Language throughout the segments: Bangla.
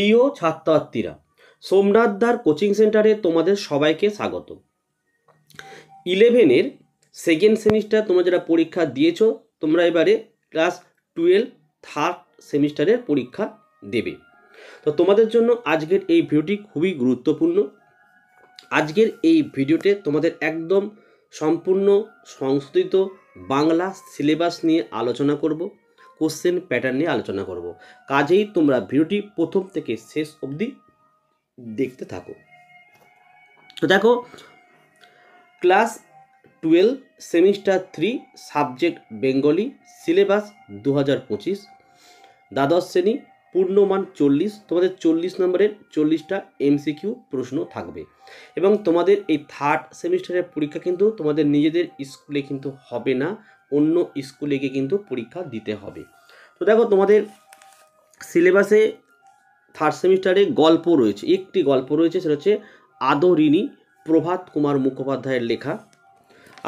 প্রিয় ছাত্রছাত্রীরা, সোমনাথদার কোচিং সেন্টারে তোমাদের সবাইকে স্বাগত। 11-এর সেকেন্ড সেমিস্টার তোমরা যারা পরীক্ষা দিয়েছো, তোমরা এবারে ক্লাস 12 থার্ড সেমিস্টারের পরীক্ষা দেবে। তো তোমাদের জন্য আজকের এই ভিডিওটি খুবই গুরুত্বপূর্ণ। আজকের এই ভিডিওতে তোমাদের একদম সম্পূর্ণ সংশোধিত বাংলা সিলেবাস নিয়ে আলোচনা করব, কোশ্চেন প্যাটার্ন নিয়ে আলোচনা করব। কাজেই তোমরা ভিডিওটি প্রথম থেকে শেষ অবধি দেখতে থাকো। তো দেখো, class 12 semester 3 subject Bengali, syllabus 2025, দ্বাদশ শ্রেণী, পূর্ণমান 40। তোমাদের 40 নম্বরের 40টা এমসিকিউ প্রশ্ন থাকবে এবং তোমাদের এই থার্ড সেমিস্টারের পরীক্ষা কিন্তু তোমাদের নিজেদের স্কুলে কিন্তু হবে না, অন্য স্কুলে গিয়ে কিন্তু পরীক্ষা দিতে হবে। তো দেখো, তোমাদের সিলেবাসে থার্ড সেমিস্টারে গল্প রয়েছে, একটি গল্প রয়েছে, সেটা হচ্ছে আদরিণী, প্রভাত কুমার মুখোপাধ্যায়ের লেখা।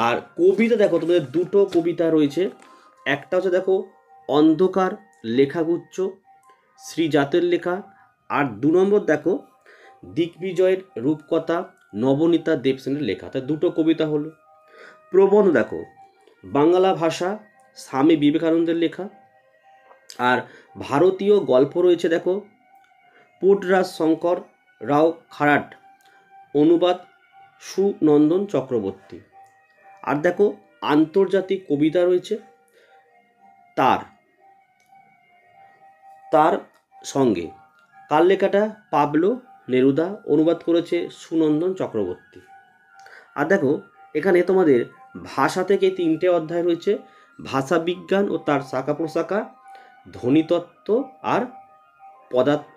আর কবিতা দেখো, তোমাদের দুটো কবিতা রয়েছে। একটা হচ্ছে দেখো অন্ধকার লেখাগুচ্ছ, শ্রীজাতের লেখা। আর 2 নম্বর দেখো দিগ্বিজয়ের রূপকথা, নবনীতা দেবসেনের লেখা। তার দুটো কবিতা হলো। প্রবন্ধ দেখো বাংলা ভাষা, স্বামী বিবেকানন্দের লেখা। আর ভারতীয় গল্প রয়েছে দেখো পুটরাজ শঙ্কর রাও খারাট, অনুবাদ সুনন্দন চক্রবর্তী। আর দেখো আন্তর্জাতিক কবিতা রয়েছে তার সঙ্গে। কার লেখাটা? পাবলো নেরুদা, অনুবাদ করেছে সুনন্দন চক্রবর্তী। আর দেখো এখানে তোমাদের ভাষা থেকে 3টে অধ্যায় রয়েছে, ভাষা বিজ্ঞান ও তার শাখা প্রশাখা, ধ্বনিতত্ত্ব আর পদার্থ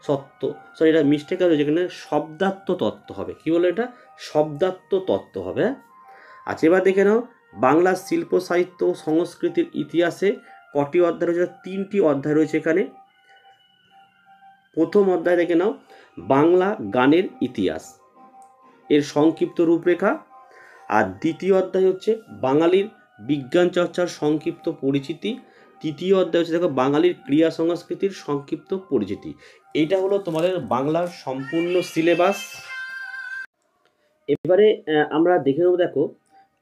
সত্য। সরি, এটা মিস্টেক আছে, যেখানে শব্দার্থ তত্ত্ব হবে। কি বলে এটা? শব্দার্থ তত্ত্ব হবে। আচ্ছা, এবার দেখে নাও বাংলা শিল্প সাহিত্য সংস্কৃতির ইতিহাসে কটি অধ্যায় রয়েছে? 3টি অধ্যায় রয়েছে এখানে। প্রথম অধ্যায় দেখে নাও বাংলা গানের ইতিহাস, এর সংক্ষিপ্ত রূপরেখা। আর দ্বিতীয় অধ্যায় হচ্ছে বাঙালির বিজ্ঞান চর্চার সংক্ষিপ্ত পরিচিতি। তৃতীয় অধ্যায় হচ্ছে দেখো বাঙালির ক্রিয়া সংস্কৃতির সংক্ষিপ্ত পরিচিতি। এইটা হলো তোমাদের বাংলার সম্পূর্ণ সিলেবাস। এবারে আমরা দেখে নেব দেখো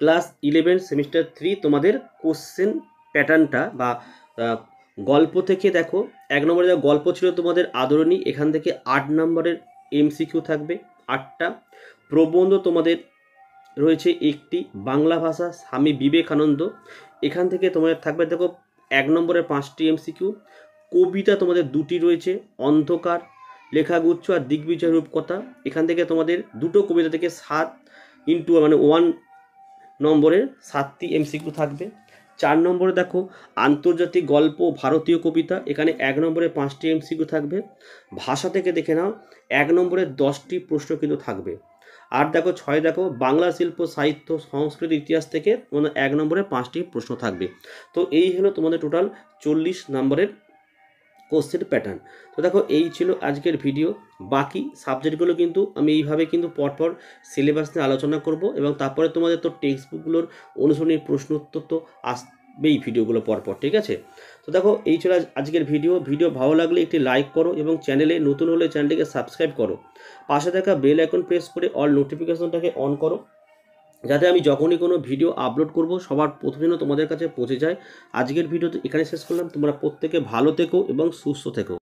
ক্লাস 11 সেমিস্টার 3 তোমাদের কোশ্চেন প্যাটার্নটা বা গল্প থেকে। দেখো 1 নম্বরে গল্প ছিল তোমাদের আদরণী, এখান থেকে 8 নম্বরের এমসিকিউ থাকবে 8টা। প্রবন্ধ তোমাদের রয়েছে একটি, বাংলা ভাষা স্বামী বিবেকানন্দ, এখান থেকে তোমাদের থাকবে দেখো 1 নম্বরের 5টি এমসিকিউ। কবিতা তোমাদের 2টি রয়েছে, অন্ধকার লেখাগুচ্ছ আর দিগ্বিজয় রূপকথা, এখান থেকে তোমাদের দুটো কবিতা থেকে 7 ইন্টু 1 নম্বরের 7টি এমসিকিউ থাকবে। 4 নম্বরে দেখো আন্তর্জাতিক গল্প ভারতীয় কবিতা, এখানে 1 নম্বরে 5টি এমসিকিউ থাকবে। ভাষা থেকে দেখে নাও 1 নম্বরে 10টি প্রশ্ন কিন্তু থাকবে। আর দেখো 6 দেখো বাংলা শিল্প সাহিত্য সংস্কৃতি ইতিহাস থেকে তোমাদের 1 নম্বরে 5টি প্রশ্ন থাকবে। তো এই হলো তোমাদের টোটাল 40 নম্বরের কোশ্চেন প্যাটার্ন। তো দেখো এই ছিল আজকের ভিডিও। বাকি সাবজেক্টগুলো কিন্তু আমি এইভাবে কিন্তু পরপর সিলেবাস নিয়ে আলোচনা করব এবং তারপরে তোমাদের তো টেক্সট বুকগুলোর অনুসরণী প্রশ্ন উত্তর তো আসবেই ভিডিওগুলো পরপর, ঠিক আছে? তো দেখো এই ছিল আজকের ভিডিও ভালো লাগলে একটি লাইক করো এবং চ্যানেলে নতুন হলে চ্যানেলটিকে সাবস্ক্রাইব করো। পাশে থাকা বেল আইকন প্রেস করে অল নোটিফিকেশনটাকে অন করো, যাতে আমি যখনই কোনো ভিডিও আপলোড করব সবার প্রথমে তোমাদের কাছে পৌঁছে যায়। আজকের ভিডিও এখানে শেষ করলাম। তোমরা প্রত্যেকে ভালো থেকো এবং সুস্থ থেকো।